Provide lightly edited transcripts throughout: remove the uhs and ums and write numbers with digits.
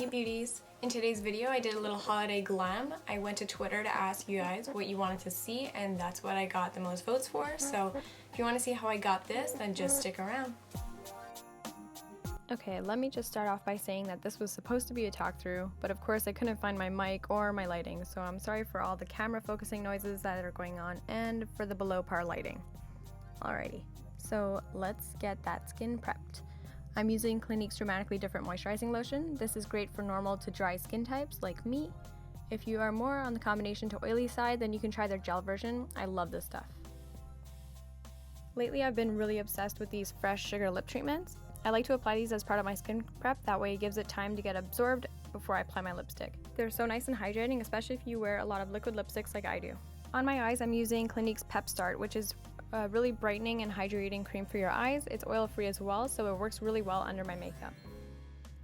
Hey beauties! In today's video I did a little holiday glam. I went to Twitter to ask you guys what you wanted to see and that's what I got the most votes for, so if you want to see how I got this then just stick around. Okay, let me just start off by saying that this was supposed to be a talk through, but of course I couldn't find my mic or my lighting, so I'm sorry for all the camera focusing noises that are going on and for the below par lighting. Alrighty, so let's get that skin prepped. I'm using Clinique's Dramatically Different Moisturizing Lotion. This is great for normal to dry skin types like me. If you are more on the combination to oily side, then you can try their gel version. I love this stuff. Lately I've been really obsessed with these fresh sugar lip treatments. I like to apply these as part of my skin prep, that way it gives it time to get absorbed before I apply my lipstick. They're so nice and hydrating, especially if you wear a lot of liquid lipsticks like I do. On my eyes I'm using Clinique's Pep-Start, which is a really brightening and hydrating cream for your eyes. It's oil free as well, so it works really well under my makeup.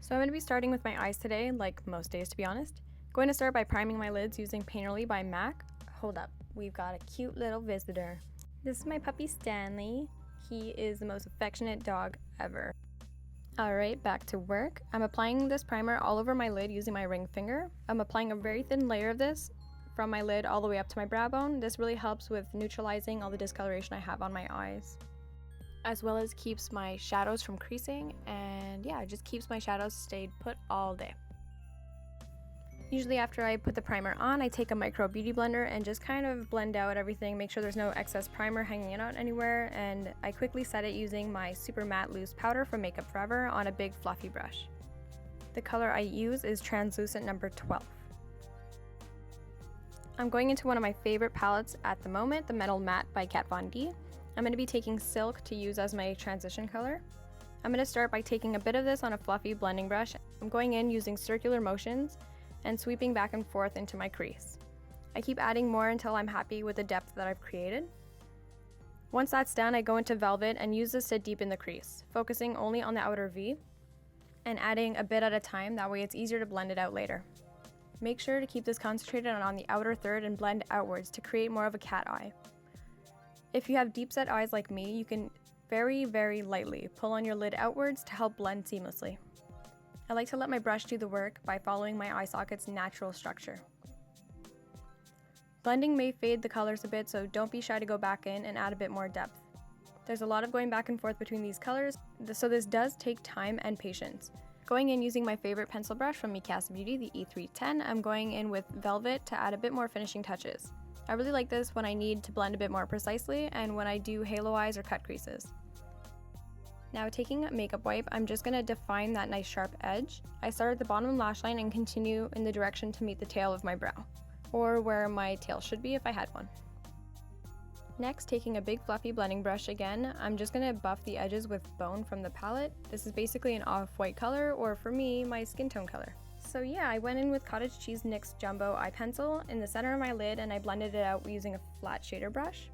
So I'm going to be starting with my eyes today, like most days to be honest. Going to start by priming my lids using Painterly by MAC. Hold up, we've got a cute little visitor. This is my puppy Stanley. He is the most affectionate dog ever. Alright, back to work. I'm applying this primer all over my lid using my ring finger. I'm applying a very thin layer of this from my lid all the way up to my brow bone. This really helps with neutralizing all the discoloration I have on my eyes, as well as keeps my shadows from creasing, and yeah, it just keeps my shadows stayed put all day. Usually after I put the primer on, I take a micro beauty blender and just kind of blend out everything, make sure there's no excess primer hanging out anywhere, and I quickly set it using my super matte loose powder from Makeup Forever on a big fluffy brush. The color I use is translucent number 12. I'm going into one of my favorite palettes at the moment, the Metal Matte by Kat Von D. I'm going to be taking Silk to use as my transition color. I'm going to start by taking a bit of this on a fluffy blending brush. I'm going in using circular motions and sweeping back and forth into my crease. I keep adding more until I'm happy with the depth that I've created. Once that's done, I go into Velvet and use this to deepen the crease, focusing only on the outer V and adding a bit at a time, that way it's easier to blend it out later. Make sure to keep this concentrated on the outer third and blend outwards to create more of a cat eye. If you have deep set eyes like me, you can very lightly pull on your lid outwards to help blend seamlessly. I like to let my brush do the work by following my eye socket's natural structure. Blending may fade the colors a bit, so don't be shy to go back in and add a bit more depth. There's a lot of going back and forth between these colors, so this does take time and patience. Going in using my favorite pencil brush from Mikasa Beauty, the E310, I'm going in with Velvet to add a bit more finishing touches. I really like this when I need to blend a bit more precisely and when I do halo eyes or cut creases. Now taking a makeup wipe, I'm just going to define that nice sharp edge. I start at the bottom lash line and continue in the direction to meet the tail of my brow, or where my tail should be if I had one. Next, taking a big fluffy blending brush again, I'm just going to buff the edges with Bone from the palette. This is basically an off-white color, or for me, my skin tone color. So yeah, I went in with Cottage Cheese NYX Jumbo Eye Pencil in the center of my lid and I blended it out using a flat shader brush.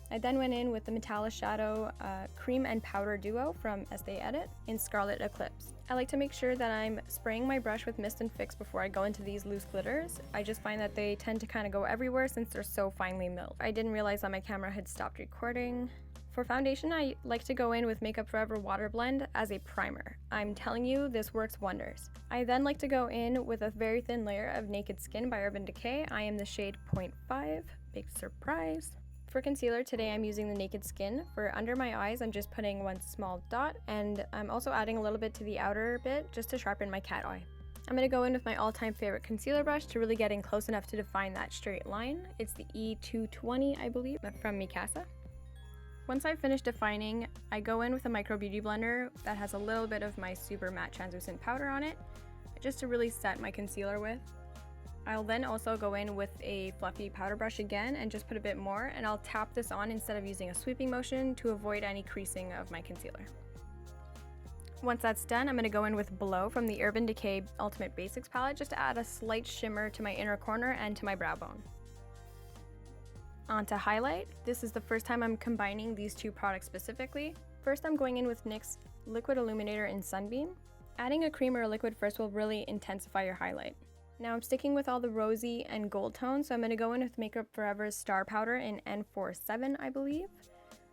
I then went in with the Metallishadow Cream and Powder Duo from Estée Edit in Scarlet Eclipse. I like to make sure that I'm spraying my brush with mist and fix before I go into these loose glitters. I just find that they tend to kind of go everywhere since they're so finely milled. I didn't realize that my camera had stopped recording. For foundation, I like to go in with Makeup Forever Water Blend as a primer. I'm telling you, this works wonders. I then like to go in with a very thin layer of Naked Skin by Urban Decay. I am the shade 0.5, big surprise. For concealer, today I'm using the Naked Skin. For under my eyes, I'm just putting one small dot, and I'm also adding a little bit to the outer bit just to sharpen my cat eye. I'm going to go in with my all-time favorite concealer brush to really get in close enough to define that straight line. It's the E220, I believe, from Mikasa. Once I've finished defining, I go in with a micro beauty blender that has a little bit of my super matte translucent powder on it, just to really set my concealer with. I'll then also go in with a fluffy powder brush again and just put a bit more, and I'll tap this on instead of using a sweeping motion to avoid any creasing of my concealer. Once that's done, I'm going to go in with Blow from the Urban Decay Ultimate Basics palette just to add a slight shimmer to my inner corner and to my brow bone. On to highlight. This is the first time I'm combining these two products specifically. First, I'm going in with NYX Liquid Illuminator in Sunbeam. Adding a cream or a liquid first will really intensify your highlight. Now I'm sticking with all the rosy and gold tones, so I'm going to go in with Makeup Forever's Star Powder in N47, I believe.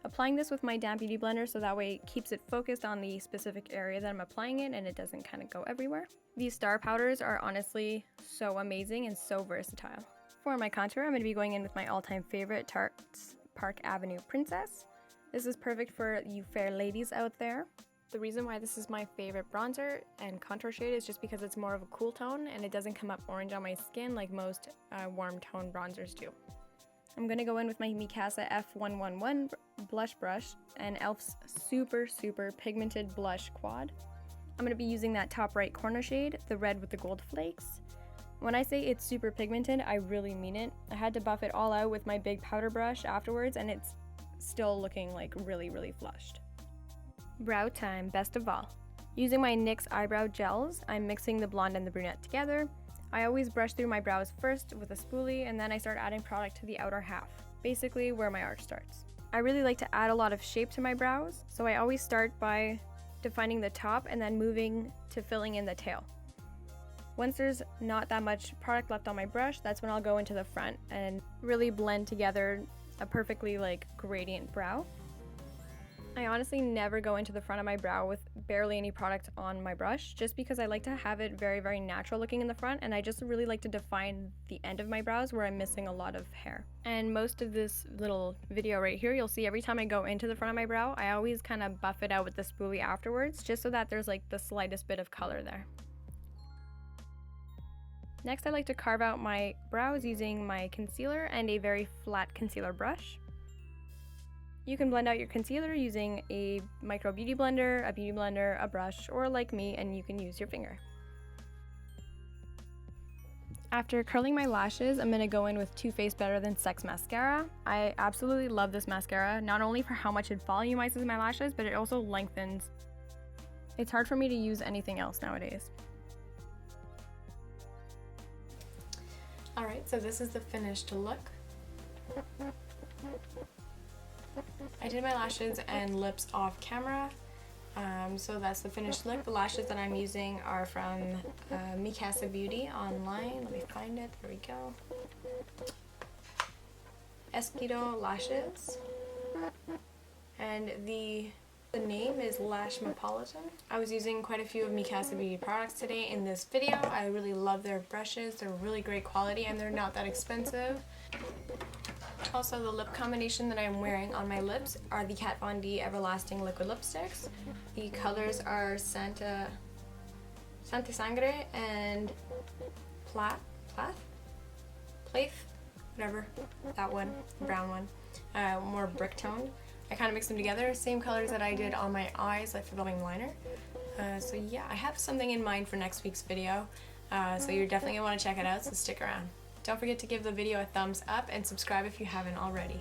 Applying this with my damp beauty blender so that way it keeps it focused on the specific area that I'm applying it and it doesn't kind of go everywhere. These star powders are honestly so amazing and so versatile. For my contour, I'm going to be going in with my all-time favorite Tarte's Park Avenue Princess. This is perfect for you fair ladies out there. The reason why this is my favorite bronzer and contour shade is just because it's more of a cool tone and it doesn't come up orange on my skin like most warm tone bronzers do. I'm going to go in with my Mikasa F111 blush brush and e.l.f.'s super pigmented blush quad. I'm going to be using that top right corner shade, the red with the gold flakes. When I say it's super pigmented, I really mean it. I had to buff it all out with my big powder brush afterwards and it's still looking like really flushed. Brow time, best of all. Using my NYX eyebrow gels, I'm mixing the blonde and the brunette together. I always brush through my brows first with a spoolie and then I start adding product to the outer half, basically where my arch starts. I really like to add a lot of shape to my brows, so I always start by defining the top and then moving to filling in the tail. Once there's not that much product left on my brush, that's when I'll go into the front and really blend together a perfectly gradient brow. I honestly never go into the front of my brow with barely any product on my brush just because I like to have it very natural looking in the front and I just really like to define the end of my brows where I'm missing a lot of hair. And most of this little video right here, you'll see every time I go into the front of my brow, I always kind of buff it out with the spoolie afterwards just so that there's the slightest bit of color there. Next, I like to carve out my brows using my concealer and a very flat concealer brush. You can blend out your concealer using a micro beauty blender, a brush, or like me, and you can use your finger. After curling my lashes, I'm going to go in with Too Faced Better Than Sex mascara. I absolutely love this mascara, not only for how much it volumizes my lashes, but it also lengthens. It's hard for me to use anything else nowadays. Alright, so this is the finished look. I did my lashes and lips off camera, so that's the finished look. The lashes that I'm using are from Mikasa Beauty online. Let me find it. There we go. Estée lashes, and the name is Lashmopolitan. I was using quite a few of Mikasa Beauty products today in this video. I really love their brushes. They're really great quality and they're not that expensive. Also, the lip combination that I'm wearing on my lips are the Kat Von D Everlasting Liquid Lipsticks. The colors are Santa Sangre and Plath, whatever, that one, brown one, more brick toned. I kind of mix them together, same colors that I did on my eyes, like for the eyeliner. So yeah, I have something in mind for next week's video, so you're definitely gonna want to check it out, so stick around. Don't forget to give the video a thumbs up and subscribe if you haven't already.